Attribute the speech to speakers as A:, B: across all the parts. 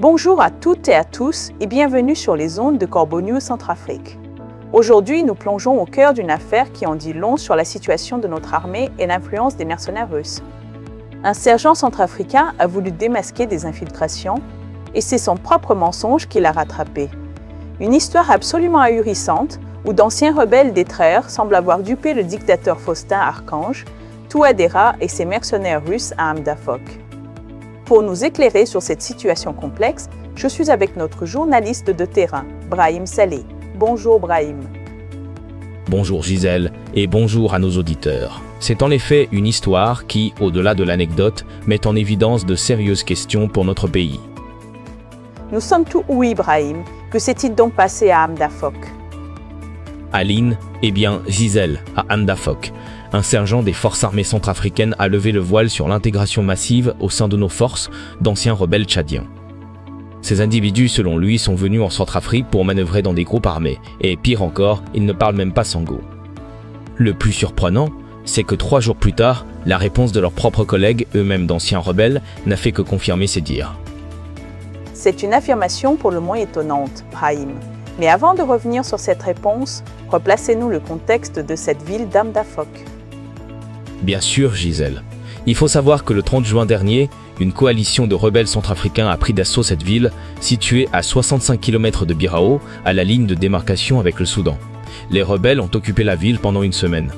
A: Bonjour à toutes et à tous et bienvenue sur les ondes de Corbeau News Centrafrique. Aujourd'hui, nous plongeons au cœur d'une affaire qui en dit long sur la situation de notre armée et l'influence des mercenaires russes. Un sergent centrafricain a voulu démasquer des infiltrations et c'est son propre mensonge qui l'a rattrapé. Une histoire absolument ahurissante où d'anciens rebelles d'Étreire semblent avoir dupé le dictateur Faustin Archange, Touadéra et ses mercenaires russes à Hamdafok. Pour nous éclairer sur cette situation complexe, je suis avec notre journaliste de terrain, Brahim Saleh. Bonjour Brahim.
B: Bonjour Gisèle et bonjour à nos auditeurs. C'est en effet une histoire qui, au-delà de l'anecdote, met en évidence de sérieuses questions pour notre pays.
A: Nous sommes tout oui Brahim. Que s'est-il donc passé à Hamdafok?
B: Aline, Gisèle, à Hamdafok. Un sergent des forces armées centrafricaines a levé le voile sur l'intégration massive au sein de nos forces d'anciens rebelles tchadiens. Ces individus, selon lui, sont venus en Centrafrique pour manœuvrer dans des groupes armés, et pire encore, ils ne parlent même pas sango. Le plus surprenant, c'est que 3 jours plus tard, la réponse de leurs propres collègues, eux-mêmes d'anciens rebelles, n'a fait que confirmer ces dires.
A: C'est une affirmation pour le moins étonnante, Brahim. Mais avant de revenir sur cette réponse, replacez-nous le contexte de cette ville d'Hamdafok.
B: Bien sûr, Gisèle. Il faut savoir que le 30 juin dernier, une coalition de rebelles centrafricains a pris d'assaut cette ville, située à 65 km de Birao, à la ligne de démarcation avec le Soudan. Les rebelles ont occupé la ville pendant une semaine.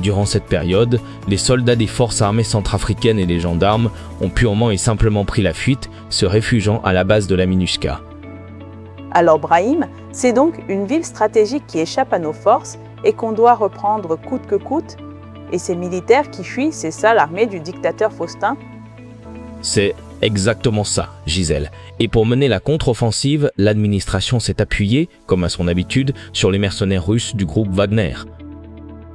B: Durant cette période, les soldats des forces armées centrafricaines et les gendarmes ont purement et simplement pris la fuite, se réfugiant à la base de la MINUSCA.
A: Alors Brahim, c'est donc une ville stratégique qui échappe à nos forces et qu'on doit reprendre coûte que coûte? Et ces militaires qui fuient, c'est ça l'armée du dictateur Faustin?
B: C'est exactement ça, Gisèle. Et pour mener la contre-offensive, l'administration s'est appuyée, comme à son habitude, sur les mercenaires russes du groupe Wagner.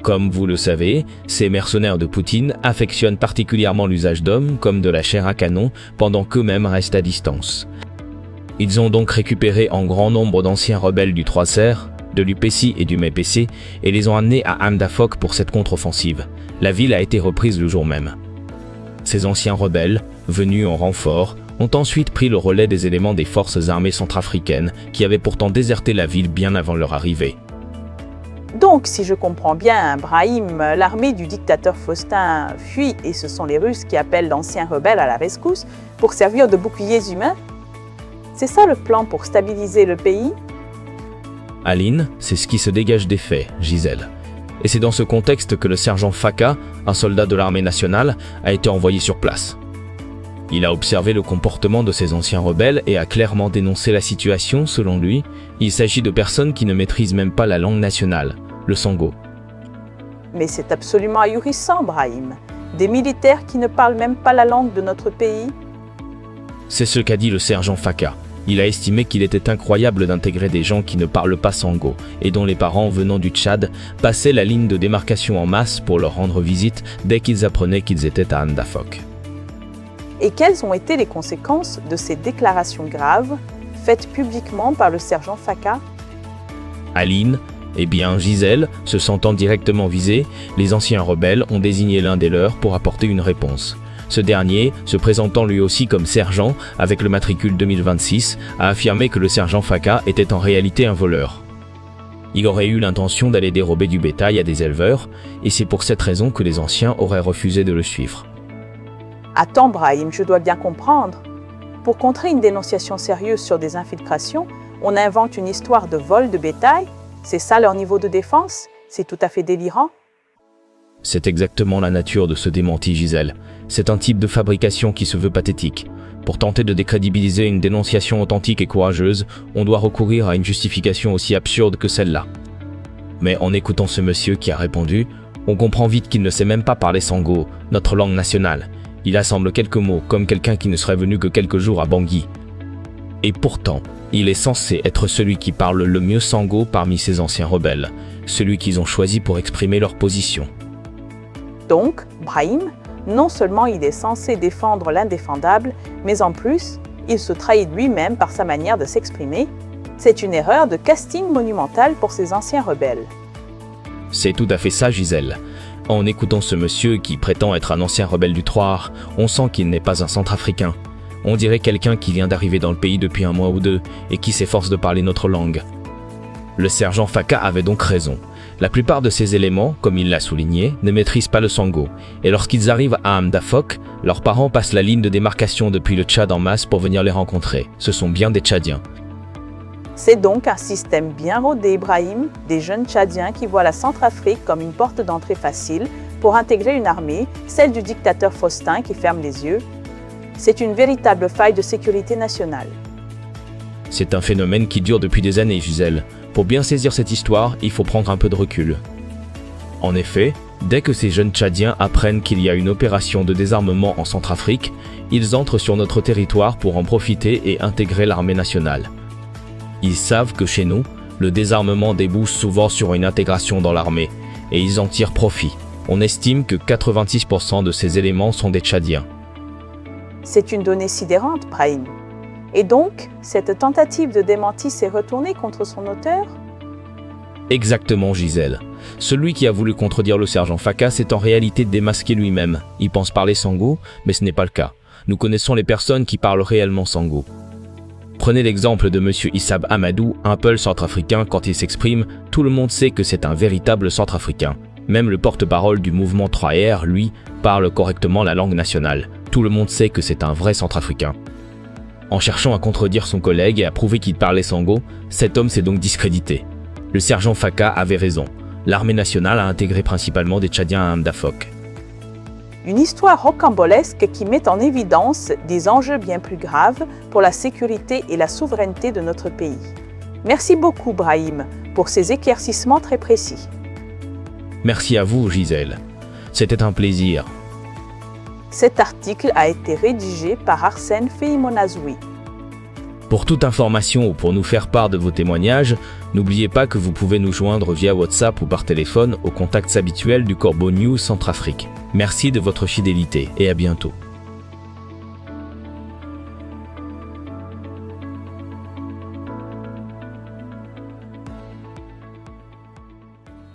B: Comme vous le savez, ces mercenaires de Poutine affectionnent particulièrement l'usage d'hommes comme de la chair à canon, pendant qu'eux-mêmes restent à distance. Ils ont donc récupéré en grand nombre d'anciens rebelles du 3 Serres, de l'UPC et du MEPC et les ont amenés à Hamdafok pour cette contre-offensive. La ville a été reprise le jour même. Ces anciens rebelles, venus en renfort, ont ensuite pris le relais des éléments des forces armées centrafricaines qui avaient pourtant déserté la ville bien avant leur arrivée.
A: Donc, si je comprends bien, Brahim, l'armée du dictateur Faustin fuit et ce sont les Russes qui appellent d'anciens rebelles à la rescousse pour servir de boucliers humains? C'est ça le plan pour stabiliser le pays?
B: Aline, c'est ce qui se dégage des faits, Gisèle. Et c'est dans ce contexte que le sergent Faka, un soldat de l'armée nationale, a été envoyé sur place. Il a observé le comportement de ces anciens rebelles et a clairement dénoncé la situation. Selon lui, il s'agit de personnes qui ne maîtrisent même pas la langue nationale, le sango.
A: Mais c'est absolument ahurissant, Brahim. Des militaires qui ne parlent même pas la langue de notre pays?
B: C'est ce qu'a dit le sergent Faka. Il a estimé qu'il était incroyable d'intégrer des gens qui ne parlent pas sango et dont les parents venant du Tchad passaient la ligne de démarcation en masse pour leur rendre visite dès qu'ils apprenaient qu'ils étaient à Hamdafok.
A: Et quelles ont été les conséquences de ces déclarations graves faites publiquement par le sergent Faka?
B: Aline, Gisèle, se sentant directement visés, les anciens rebelles ont désigné l'un des leurs pour apporter une réponse. Ce dernier, se présentant lui aussi comme sergent avec le matricule 2026, a affirmé que le sergent Faka était en réalité un voleur. Il aurait eu l'intention d'aller dérober du bétail à des éleveurs et c'est pour cette raison que les anciens auraient refusé de le suivre.
A: Attends Brahim, je dois bien comprendre. Pour contrer une dénonciation sérieuse sur des infiltrations, on invente une histoire de vol de bétail? C'est ça leur niveau de défense? C'est tout à fait délirant.
B: C'est exactement la nature de ce démenti, Gisèle. C'est un type de fabrication qui se veut pathétique. Pour tenter de décrédibiliser une dénonciation authentique et courageuse, on doit recourir à une justification aussi absurde que celle-là. Mais en écoutant ce monsieur qui a répondu, on comprend vite qu'il ne sait même pas parler sango, notre langue nationale. Il assemble quelques mots comme quelqu'un qui ne serait venu que quelques jours à Bangui. Et pourtant, il est censé être celui qui parle le mieux sango parmi ces anciens rebelles, celui qu'ils ont choisi pour exprimer leur position.
A: Donc, Brahim, non seulement il est censé défendre l'indéfendable, mais en plus, il se trahit lui-même par sa manière de s'exprimer. C'est une erreur de casting monumentale pour ces anciens rebelles.
B: C'est tout à fait ça, Gisèle. En écoutant ce monsieur qui prétend être un ancien rebelle du Troar, on sent qu'il n'est pas un centrafricain. On dirait quelqu'un qui vient d'arriver dans le pays depuis 1 mois ou 2 et qui s'efforce de parler notre langue. Le sergent Faka avait donc raison. La plupart de ces éléments, comme il l'a souligné, ne maîtrisent pas le sango. Et lorsqu'ils arrivent à Hamdafok, leurs parents passent la ligne de démarcation depuis le Tchad en masse pour venir les rencontrer. Ce sont bien des Tchadiens.
A: C'est donc un système bien rodé, Ibrahim, des jeunes Tchadiens qui voient la Centrafrique comme une porte d'entrée facile pour intégrer une armée, celle du dictateur Faustin qui ferme les yeux. C'est une véritable faille de sécurité nationale.
B: C'est un phénomène qui dure depuis des années, Gisèle. Pour bien saisir cette histoire, il faut prendre un peu de recul. En effet, dès que ces jeunes Tchadiens apprennent qu'il y a une opération de désarmement en Centrafrique, ils entrent sur notre territoire pour en profiter et intégrer l'armée nationale. Ils savent que chez nous, le désarmement débouche souvent sur une intégration dans l'armée, et ils en tirent profit. On estime que 86% de ces éléments sont des Tchadiens.
A: C'est une donnée sidérante, Brahim. Et donc, cette tentative de démenti s'est retournée contre son auteur?
B: Exactement, Gisèle. Celui qui a voulu contredire le sergent Faka s'est en réalité démasqué lui-même. Il pense parler sango, mais ce n'est pas le cas. Nous connaissons les personnes qui parlent réellement sango. Prenez l'exemple de M. Issab Amadou, un peul centrafricain. Quand il s'exprime, tout le monde sait que c'est un véritable centrafricain. Même le porte-parole du mouvement 3R, lui, parle correctement la langue nationale. Tout le monde sait que c'est un vrai centrafricain. En cherchant à contredire son collègue et à prouver qu'il parlait sango, cet homme s'est donc discrédité. Le sergent Faka avait raison. L'armée nationale a intégré principalement des Tchadiens à Hamdafok.
A: Une histoire rocambolesque qui met en évidence des enjeux bien plus graves pour la sécurité et la souveraineté de notre pays. Merci beaucoup, Brahim, pour ces éclaircissements très précis.
B: Merci à vous, Gisèle. C'était un plaisir.
A: Cet article a été rédigé par Arsène Feimonazoui.
B: Pour toute information ou pour nous faire part de vos témoignages, n'oubliez pas que vous pouvez nous joindre via WhatsApp ou par téléphone aux contacts habituels du Corbeau News Centrafrique. Merci de votre fidélité et à bientôt.